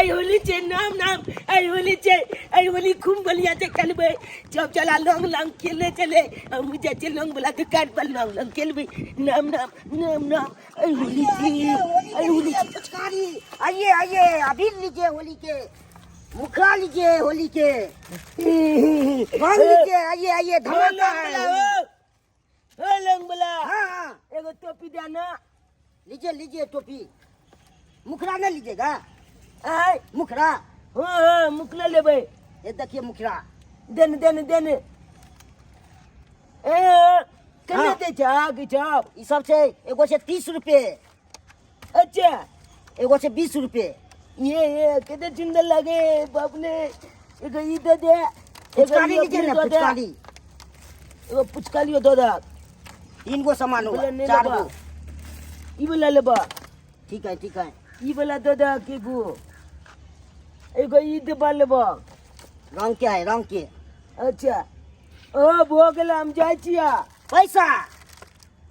आई होली छे नाम नाम आई होली छे आई होली खूब बढ़िया से खेलबे जब चला लॉन्ग लॉन्ग खेलने चले हम मुझे चल लॉन्ग बोला के काट पर लॉन्ग लॉन्ग खेलबे नाम नाम नाम नाम आई होली छे आई होली पिचकारी आइए आइए अभी लीजिए होली के मुखा लीजिए होली के रंग लीजिए आइए आइए धमाका है ओ लॉन्ग बोला हाँ एगो टोपी देना लीजिए लीजिए टोपी मुखरा नहीं लीजिएगा आई मुखरा हां मुखला लेबे ये देखिए मुखरा देन देन देन ए कने हाँ। दे जा गिटाप ये सब से एगो से 30 रुपए अच्छा एगो से 20 रुपए ये कितने सुंदर लगे बाप ने एक ई दे दे पुचकारी लीजिए ना पुचकारी एगो पुचकाली दो दा 3 गो सामान होगा बोले नहीं 4 लेबा। गो ई वाला लेबा ठीक है ई वाला दो दा के गो एगो ई दे लेबा रंग क्या है रंग के अच्छा ओ भो गेला हम जाय छिया पैसा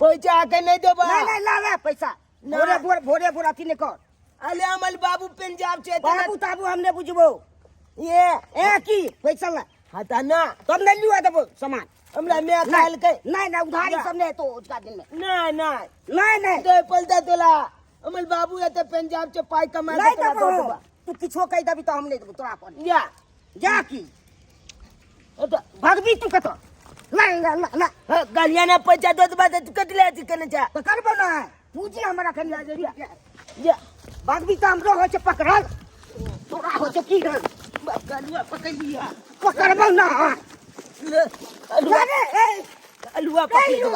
पैसा के नहीं देबा नहीं नहीं ला ला पैसा ना। भोरे भोर अथी ने कर अले अमल बाबू पंजाब से बाबू ताबू हमने बुझबो ये ए की पैसा ला हता ना तुम नहीं लियो देबो सामान हमरा मैं काल के नहीं उधारी ना। सब नहीं तो उसका दिन में नहीं नहीं नहीं तो पलता तोला अमल बाबू है तो पंजाब से पाई कमा नहीं के तोला देबो दो देबा तू किछो कह देबी तो हम नहीं देबो तोरा पर जा जा की तो भगवी तू कतो ला ला ला ला गालिया ना पैसा दो देबा तो कटले चिकन जा तो करबो ना पूजी हमरा खन जा जा भगवी तो हमरो हो छ पकड़ल तोरा हो छ की कर गालिया पकड़ लिया पकड़बो ना अलुआ अरे ए अलुआ पकड़ लो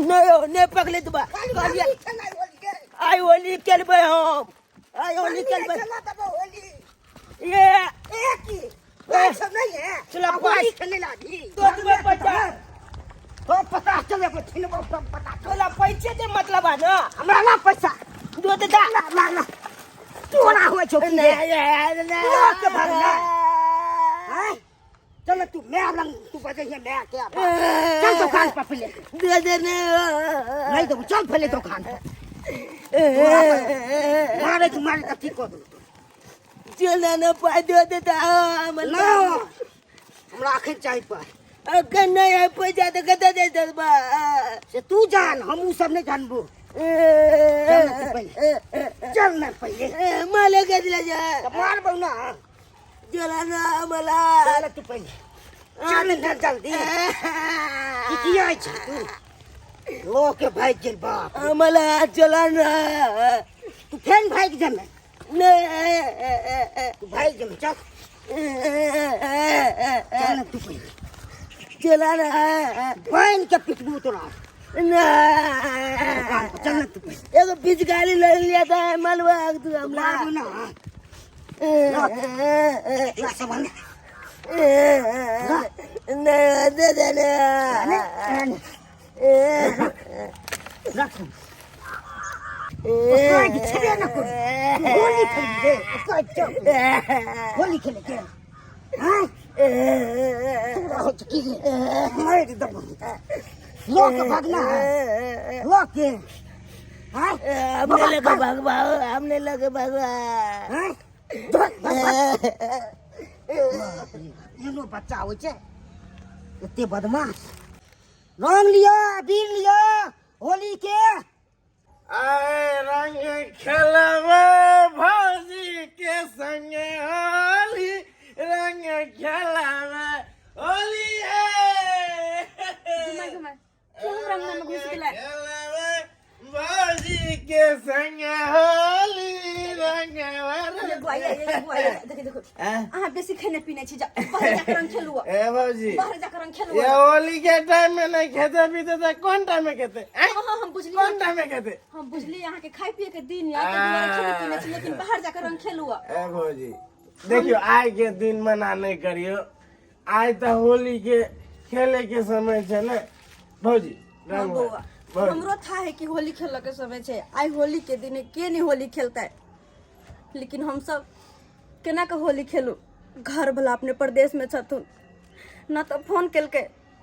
नहीं पकड़ले तो गालिया आई होली खेलबे हम आई होली खेलबे ये एक ही सब नहीं है चला अब पास। होली खेलने लगी दो तुम्हें पता तो पता चले को छिन वो सब पता तोला पैसे के मतलब है ना हमरा ना पैसा दो दे दा ला ला ला तोरा हो छ की के भागना हैं चल तू मैं रंग तू बजे है मैं क्या चल दुकान पर पहले दे दे नहीं तो चल पहले दुकान मारे तुम्हारे तक ठीक को चला ना पाई दे दे दा मतलब ना हमरा आखिर चाहिए पर अगर नहीं है पैसा तो कदा दे दे बा से तू जान हम उ सब नहीं जानबो चल ना पहले माले के दिला जा मार बहुना चला ना मला चल तू पहले चल ना जल्दी किया छ तू लो के भाई के बाप मला चला ना तू फेन भाई के जमे नहीं तू भाई जमे चल चल ना तू पहले चला ना बहन के पिटबू तोरा ना चल ना तू पहले एगो पिचकारी ले लिया था मलवा तू हमला मार ना ला सामान नहीं दे दे रख उसका छड़े ना को होली खेले उसका चौक होली खेले के हां हो चुकी है मार दे लोग भागना है लोग के हां हमने लगे भगवा हमने लगे भगवा हां ये लो बच्चा हो छे इतने बदमाश रंग लिया अबीर लिया होली के आए रंग खेलवे भौजी के संगे होली रंग खेलवे होली खेलवे भौजी के संगे होली रंग बेसी खेने पीने छी बाहर जाकर रंग खेलू ए भौजी बाहर जाकर रंग खेलू ये होली के टाइम में नहीं खेते पीते तो कौन टाइम में खेते हम बुझली कौन टाइम में खेते हम बुझली यहाँ के खाए पिए के दिन या के दुआरे खेने पीने छी लेकिन बाहर जाकर रंग खेलू ए भौजी देखियो आज के दिन मना नहीं करियो आज तो होली के खेले के समय छे ना भौजी रंग भौजी हमरो था है कि होली खेल के समय छे आई होली के दिन के नहीं होली खेलता है लेकिन हम सब केना के होली खेलू घर वाला अपने प्रदेश में छथुन ना तो फोन केल के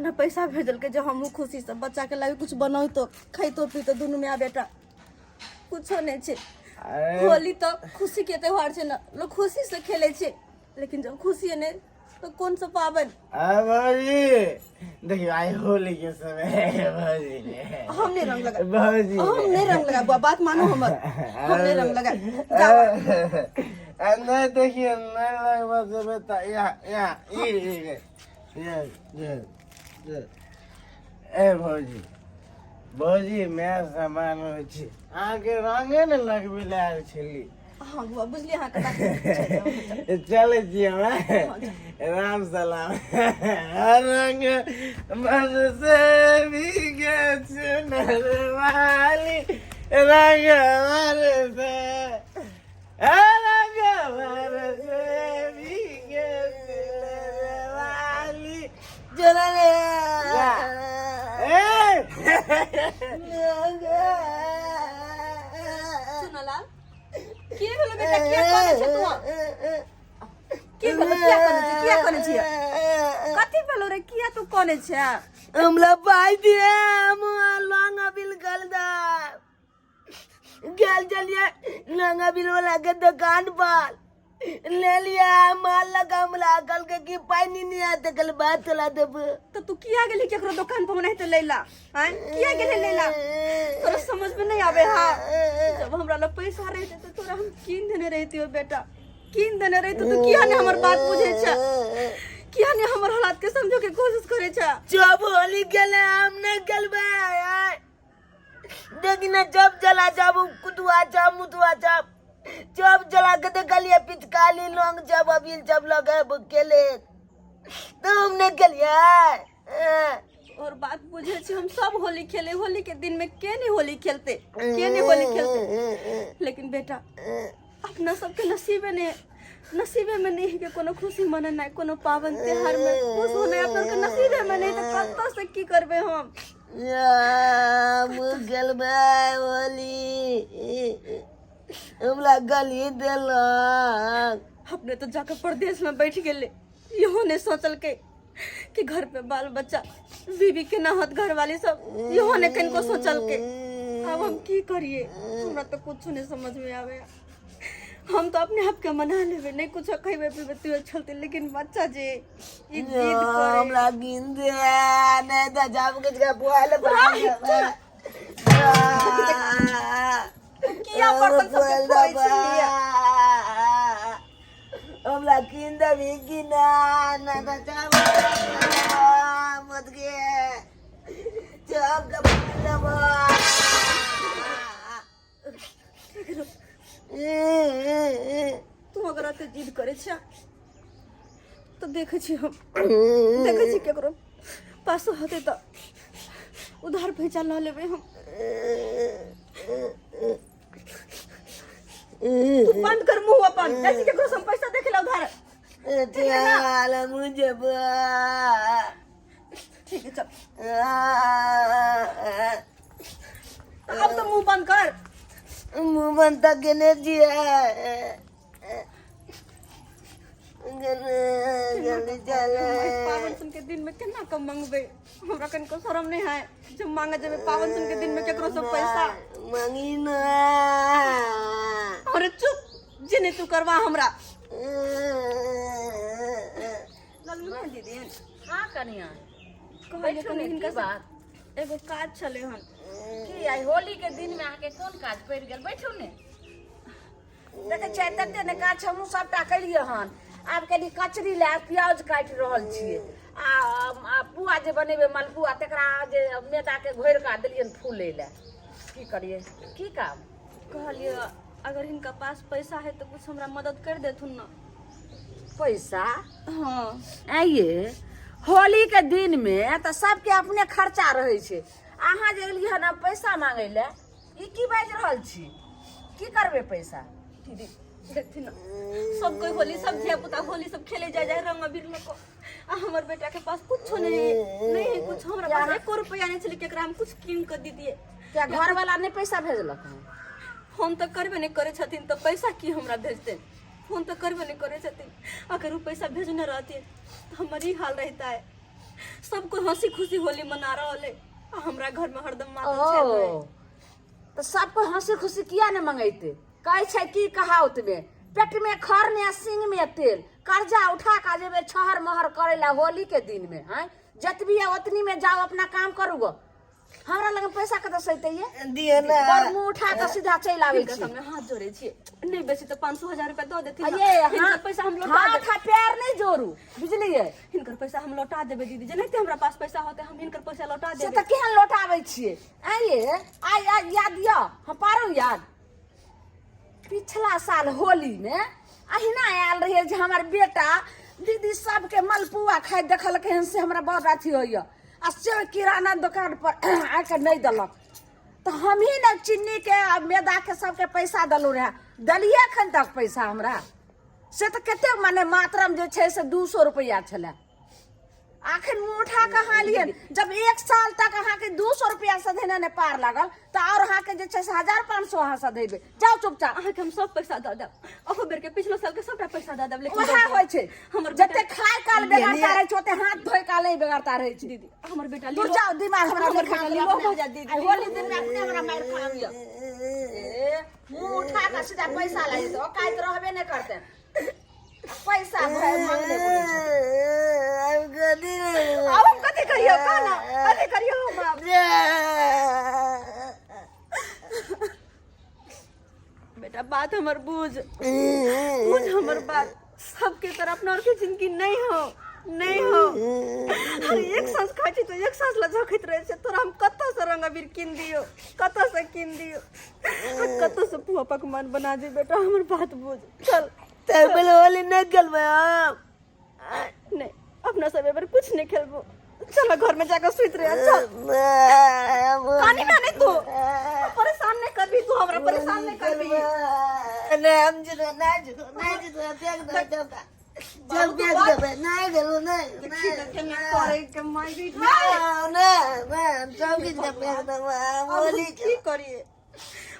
ना पैसा भेजल के जो हमहू खुशी से बच्चा के लागे कुछ बनाई तो खैतो पीतो दोनों में बेटा कुछो नहीं छे अरे होली तो खुशी के त्योहार छे ना, लोग खुशी से खेले छे, लेकिन जब खुशी नहीं तो कौन सा पावन। भौजी देखियो आई होली के समय है भौजी। हमने रंग लगा, भौजी हमने रंग लगा, बात मानो हमर, हमने रंग लगा। नहीं देखिए नहीं लगवा देबे त यहाँ ये ए भौजी भौजी मैं सामान होइ छी आगे रंगे न लगबे लाल छली। हाँ बुआ बुझलिए, हाँ कटा चले छी हम राम सलाम। रंग मन से भीगे चुनर वाली रंग मर से रंग मर से भीगे चुनर वाली सुनला के भेलो बेटा, के करे छे तू, के भेलो, क्या करे छे, कथि भेलो रे, किया तू कोने छे। हमला पाई दिए हम लंगा बिल गल दा गल चलिए लंगा बिल वाला के दुकान पर ले लिया माल लगा हमला कल के की पानी नहीं आते कल बात चला देब। तो तू किया गेली केकरो दुकान पर नहीं तो लेला, हैं किया गेली लेला, तोरा समझ में नहीं आवे। हाँ जब हमरा ल पैसा रहते तो तोरा हम कीन देने रहती हो बेटा, कीन देने रहती तो किया ने हमर बात बुझे छ, किया ने हमर हालात के समझो के कोशिश करे छ। जब होली गेले हम नहीं गलबे देखिन जब जला जब कुतुआ जब मुतुआ जब जला के तो गलिए पिचकाली लोग जब अभी जब लगे केले तो हमने गलिए और बात बुझे छी, हम सब होली खेले, होली के दिन में के नहीं होली खेलते, के नहीं होली खेलते, लेकिन बेटा अपना सबके नसीबे में नहीं के कोनो खुशी मनाना, कोनो पावन त्योहार में खुश होना अपना के नसीबे में नहीं, तो कत्तो से की करबे हम। होली हमला गली देलक। अपने तो जाकर परदेश में बैठ गेले, इहो ने सोचल के कि घर पे बाल बच्चा बीबी के नहत घर वाली सब, इहो ने कनको सोचल के। अब हम की करिए, हमरा तो कुछ नहीं समझ में आवे। हम तो अपने आप के मना लेबे, नहीं कुछ कहबे पीबे तो चलते, लेकिन बच्चा जे ई जिद करे हमला गिन दे नहीं तो जब कुछ का बुआले किया बर्तन सब खोई छिए। हमला गिन दे भी गिना नहीं तो जब मत के जब का तू अगर आते जिद करे छ तो देखे छी, हम देखे छी केकरो पास होते तो उधार भेजा ल लेबे हम। तू बंद कर मुंह अपन, जैसे केकरो से हम पैसा देखे ला उधार। चल मुझे ठीक है चल, अब तो मुंह बंद कर। मुंह बंद तक गेने दिए जल्दी चल। पावन सुन के दिन में केना कम मांगबे, हमरा कनको शरम नहीं है जब मांगे जब पावन सुन के दिन में केकरो से पैसा मांगी ना। अरे चुप, जिने तू करवा हमरा। लल्लू दीदी हाँ कनिया कहले कनी हिनका बात एगो काज चले हन की आई होली के दिन में आके कौन काज पड़ गेल, बैठू ने देखे छै तते ने काज हमहूँ सबटा कलिए हन। आब कनी कचरी ला प्याज काटि रहल छियै आ पुआ जे बनेबे मलपुआ तकरा जे मेदा के घोरि का देलियन फूले ला, की करिए की काम। कहलिए अगर इनका पास पैसा है तो कुछ हमरा मदद कर देथुन ना। पैसा हाँ आइए होली के दिन में तो सबके अपने खर्चा रहे छै, अहाँ जे एलियै हन पैसा मांगे ले ई की बाजि रहल छी, की करबे पैसा। दीदी देखथिन ना सब कोई होली, सब धिया पुता होली सब खेले जाए रंग अबीर लको, आ हमर बेटा के पास कुछ नहीं है कुछ, हमरा पास 1 रुपया नहीं छले केकरा हम कुछ कीन के दीदिए। क्या घर वाला ने पैसा भेजलक हन? फोन तो करबे नहीं करे छथिन तो पैसा की हमरा भेजते, फोन तो करबे नहीं करे छथिन। अगर वो पैसा भेजने रहते तो हमारी ही हाल रहता है। सब कोई हंसी खुशी होली मना रहा है, हमरा घर में हरदम मातम छे। तो सबको हंसी खुशी किया ने मंगेते, कहे छै की कहावत में, पेट में खर ने सिंग में तेल, कर्जा उठा का जेबे छहर महर करे ला होली के दिन में। हैं जतबी है उतनी में जाओ अपना काम करू। हमरा लग पैसा कत से ये दियो ना और मुंह उठा के सीधा चल आवे इनका छी। सामने हाथ जोड़े छिए, नहीं बेसी तो 500,000 रुपया दो देती ये इनकर पैसा हम लौटा हाथ देब। पैर नहीं जोड़ू, बुझलिए? इनकर पैसा हम लौटा देबे दीदी, जनाते हमरा पास पैसा होते हम इनकर पैसा लौटा से देबे। तो केहन लौटावे छिए? आइए आई याद या हम पारो याद पिछला साल होली में अहिना आयल रहे जे हमार बेटा दीदी सबके मलपुआ खाए देखल केहन से हमरा बहुत अथी होइया। आ से किराना दुकान पर आके नहीं दलक तो हम ही ना चीनी के आ मैदा के सबके पैसा दलू रहे, दलिए एखन तक पैसा हमरा से तो केते माने मात्रम जे छै से 200 रुपया छले। आखिर मुंह उठा के हालियन जब 1 साल तक अहाँ के 200 रुपया से देने ने पार लागल तो और अहाँ के जे छै से 1500 अहाँ से देबे। जाओ चुपचाप। अहाँ के हम सब पैसा दे देब, ओहो बेर के पिछलो साल के सबटा पैसा दे देब। लेकिन ओहा होय छै हमर जते खाय काल बेगारता रहे छै ओते हाथ धोय काल नहीं बेगारता रहे छै। दीदी हमर बेटा तू जाओ दिमाग हमरा हमर देखा बेटा के लीलो हो जा दीदी। आई होली दिन में अपने हमरा मार खामिया। ए मुंह उठा के सीधा पैसा ला तो काइत रहबे नहीं करते, पैसा मांगने पड़े छै। अब हम कथी करियो काना, कथी करियो हम? बेटा बात हमर बुझ हमर बात। सबके तरह अपना और के जिंदगी नहीं हो अरे एक सांस खाई छी तो एक सांस ला झखैत रहे छै। तोरा हम कत्तो से रंग अबीर किन दियो, कत्तो से किन दियो, कत्तो से पुआ पकवान बना दे। बेटा हमर बात बुझ, चल तब होली न खेलबे हम। नहीं अपना सब एबर कुछ नहीं खेलबो, चलो घर में जाकर सुत रहे। चल कानी ना नहीं तू परेशान नहीं करबी, तू हमरा परेशान नहीं करबी। हम जुड़ो ना फेंक दो जब फेंक देबे नहीं देलो नहीं करे के मारी ना हम सब किछ के फेंक देबे होली की करिए?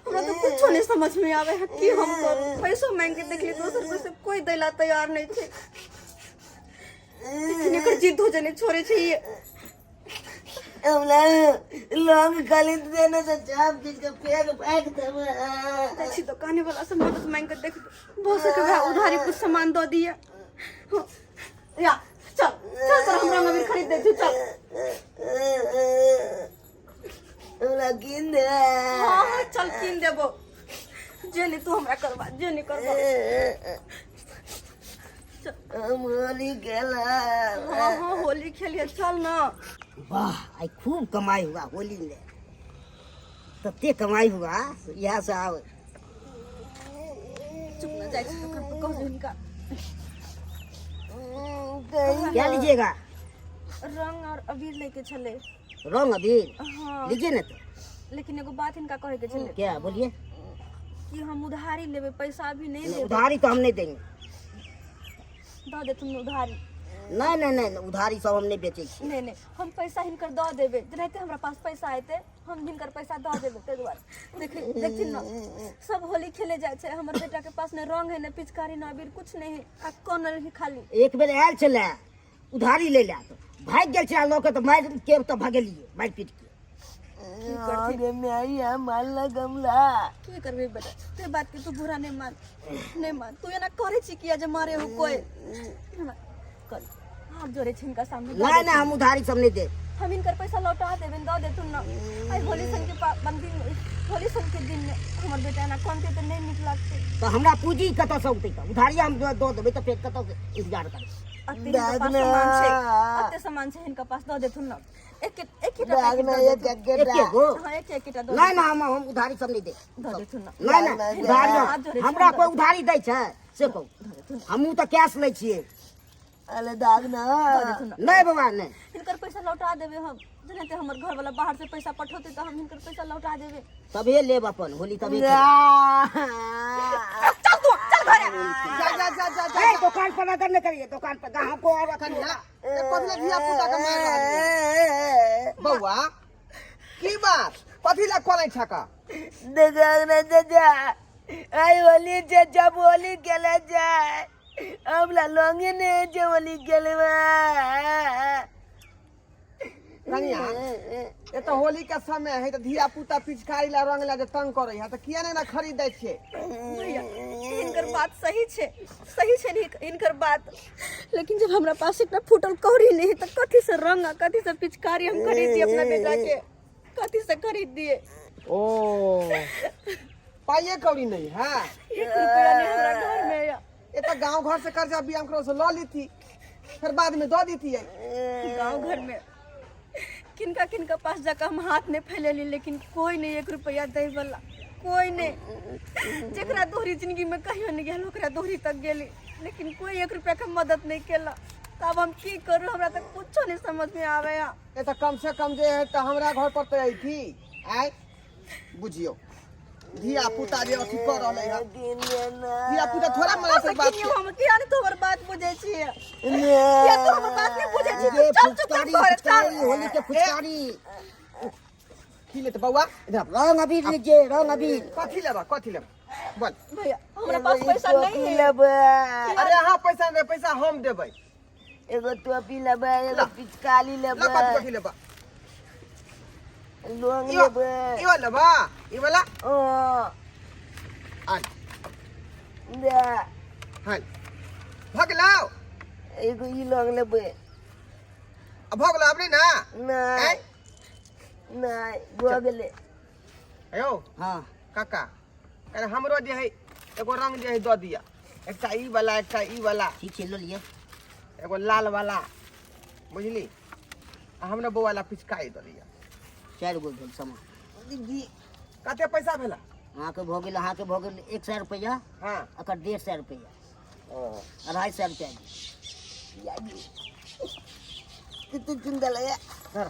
हमरा तो कुछ नहीं समझ में आवे है कि हम करूं। पैसों मांग के देख ली दोसर पैसे कोई देला तैयार नहीं थे, लेकिन एकर जिद हो जाने छोड़े छै। ये हमला लोग खाली देने से चाप किछ के फेंक देबे। अच्छी दुकाने वाला से मदद मांग कर देख, बहुत से भाई उधारी कुछ सामान दो दिया। या चल चल तो हमरा में खरीद दे तू, चल। हमला किन दे। हाँ चल किन देबो, जेनी तू हमरा करवा, जेनी करवा। हम होली खेला। हाँ होली खेलिए, चल ना। वाह आई खूब कमाई हुआ होली में, तते कमाई हुआ यहाँ से आओ। चुप ना जाए दुकान पर कह दे इनका। क्या लीजिएगा? रंग और अबीर लेके चले। रंग अबीर हाँ लीजिए ना तो। लेकिन एगो बात इनका कहे के चले क्या बोलिए? कि हम उधारी लेबे, पैसा अभी नहीं देबे। उधारी तो हम नहीं देंगे। दो दे तुम उधारी। नहीं उधारी सब हम नहीं बेचे। नहीं हम पैसा हिनकर दो देबे, जनाते हमरा पास पैसा आते हम हिनकर पैसा दो देबे। ते दुआरे देखिन ना सब होली खेले जाए छे, हमर बेटा के पास ने रंग है ने पिचकारी ना अबीर कुछ नहीं है। आ कौन रही खाली एक बेर आयल छले उधारी ले ला तो भाग गेल छले लोग के, तो मार के तो भागेलिए मार पीट के। आगे में आई है मारला गमला। की करबे बेटा? ते बात के तू बुरा नहीं मान। तू एना करे छी किया जे मारे हो कोई कर हाथ जोड़े छ इनका सामने। नहीं हम उधारी सब नहीं दे। हम इनकर पैसा लौटा देबे, दो दे तू ना। आई होली सन के होली सन के दिन में हमर बेटा ना कौन के तो नहीं निक लगते। तो हमरा पूंजी कत से उठते उधारी हम दो देबे तो फिर कत से इंतजार कर। अते सामान छे इनका पास, दो दे तू ना। एक नहीं हम उधारी सब नहीं दे। दो दे तू ना। नहीं उधारी हमरा कोई उधारी दै छै से कहू? हमहू तो कैश लै छियै। अरे दाग ना नहीं बाबा नहीं इनकर पैसा लौटा देबे हम, जनाते हमर घर वाला बाहर से पैसा पठौते तो हम इनकर पैसा लौटा देबे। तबे लेब अपन होली तबे। चल तू चल घर ए दुकान पर नजर नहीं करिए, दुकान पर गाहक को और रखन ना पथले धिया पुता के मार रहल बौआ की बात पथी ला कोले छका देखाग ना चाचा आई होली चाचा होली खेला जाए। हमला लोंगे ने जो होली खेलवा। रंगिया ये तो होली के समय है तो धिया पुता पिचकारी ला रंग ला जे तंग करे है तो किया नहीं ना खरीद दे छे। भैया इनकर बात सही छे इनकर बात, लेकिन जब हमरा पास इतना फूटल कौड़ी नहीं तो कथी से रंग कथी से पिचकारी हम खरीद दिए अपना बेटा के, कथी से खरीद दिए। ओ पाइए कौड़ी नहीं है, 1 रुपया नहीं हमरा घर में या। ये तो गांव घर से कर्जा बियाम करो से लो ली थी फिर बाद में दो दी थी। गांव घर में किनका किनका पास जाकर हम हाथ में फैलेली, लेकिन कोई नहीं 1 रुपया दे वाला, कोई नहीं। जेकरा दोहरी जिंदगी में कहियो नहीं गेल ओकरा दोहरी तक गेली, लेकिन कोई 1 रुपया के मदद नहीं केला। तब हम की करू, हमरा तक कुछ नहीं समझ में आवे। ये तो कम से कम जे है तो हमरा घर पर तो आई थी। आय बुझियो धिया पुता जे अथी कर रहले है, धिया पुता थोड़ा मला से बात के हम किया नहीं तोहर बात बुझे छिए, किया तो हमर बात नहीं बुझे छिए। चल चुप कर, चल होली के फुचकारी खी ले तो बउआ इधर रंग अबीर लीजिए, रंग अबीर। कथी लेबा बोल। भैया हमरा पास पैसा नहीं है। अरे हाँ पैसा दे, पैसा हम देबै। एगो टोपी लेबै, एगो पिचकारी लेबै, ला कथी लेबा, लोंग ई लेबै। लेबा ई वाला ओ आय दे हाय भगलाओ एगो ई लोंग लेबै। अब भगला अपने ना नहीं नहीं भऽ गेलै। अयो हाँ काका अरे हमरो जे है एगो रंग जे है दो दिया, एकटा ई वाला एकटा ई वाला, ठीक है लो लिए। एगो लाल वाला बुझली, आ हमरा बौ वाला पिचकारी दो दिया। 4 गो भेल सामान। दीदी कते पैसा भेला? अहाँ के भऽ गेल 100 रुपया, हाँ अकर 150 रुपया, ओ 250 रुपया। कितने चिंता लगे धर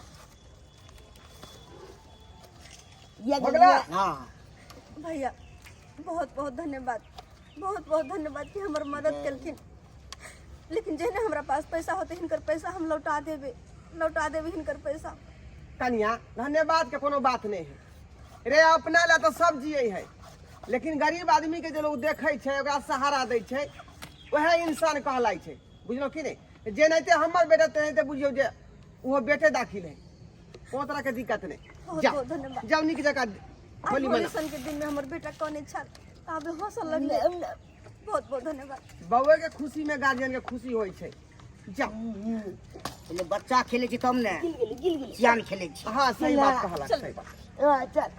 ये भगला। हाँ भैया बहुत बहुत धन्यवाद, बहुत बहुत धन्यवाद कि हमर मदद केलखिन। लेकिन जेहने हमरा पास पैसा होते हिनकर पैसा हम लौटा देबे हिनकर पैसा। कनिया धन्यवाद के कोनो बात नहीं है रे, अपना ला तो सब जिये है, लेकिन गरीब आदमी के जो लोग देखे छै ओकरा सहारा दै छै वह इंसान कहलाई छै, बुझलो कि नहीं। जे नहीं हमर बेटा तेनाहिते बुझियो जे वो बेटे दाखिल है, कोनो तरह के दिक्कत नहीं। बहुत जाओ बहुत धन्यवाद। जाओ नीक जगह होली मना। सन के दिन में हमर बेटा कौन छल आबे हंसल लगले। बहुत बहुत धन्यवाद। बउए के खुशी में गार्जियन के खुशी होई छै। जाओ पहले बच्चा खेले छी तब ने गिल गेली सियान खेले छी। हाँ सही बात कहला, सही बात। हाँ चल।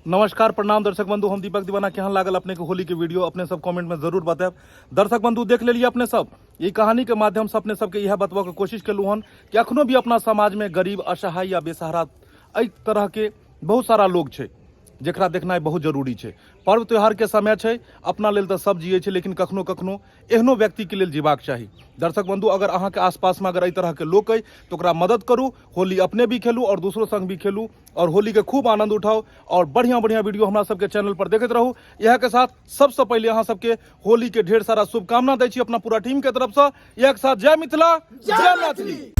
नमस्कार प्रणाम दर्शक बंधु, हम दीपक दीवाना। केहन लागल अपने के होली के वीडियो अपने सब कमेंट में जरूर बताएब। दर्शक बंधु देख लेलिए अपने सब, ये कहानी के माध्यम से अपने सबके यह बतबा के कोशिश केलू हन कि अखनो भी अपना समाज में गरीब, असहाय या बेसहारा एहि तरह के बहुत सारा लोग छै जेकरा देखनाइ बहुत जरूरी छै। पर्व त्योहार के समय छै, अपना लेल तऽ सब जिये छै, लेकिन कखनो कखनो एहनो व्यक्ति के लेल जीबाक चाही। दर्शक बंधु अगर अहाँ के आसपास में अगर एहि तरह के लोग अइ तो ओकरा मदद करू, होली अपने भी खेलू और दूसरों संग भी खेलू और होली के खूब आनंद उठाओ और बढ़िया बढ़िया वीडियो हमरा सबके चैनल पर देखते रहू। यह के साथ सबसे पहले अहाँ सबके होली के ढेर सारा शुभकामना दै छी अपना पूरा टीम के तरफ से। यह के साथ जय मिथिला, जय मैथिली।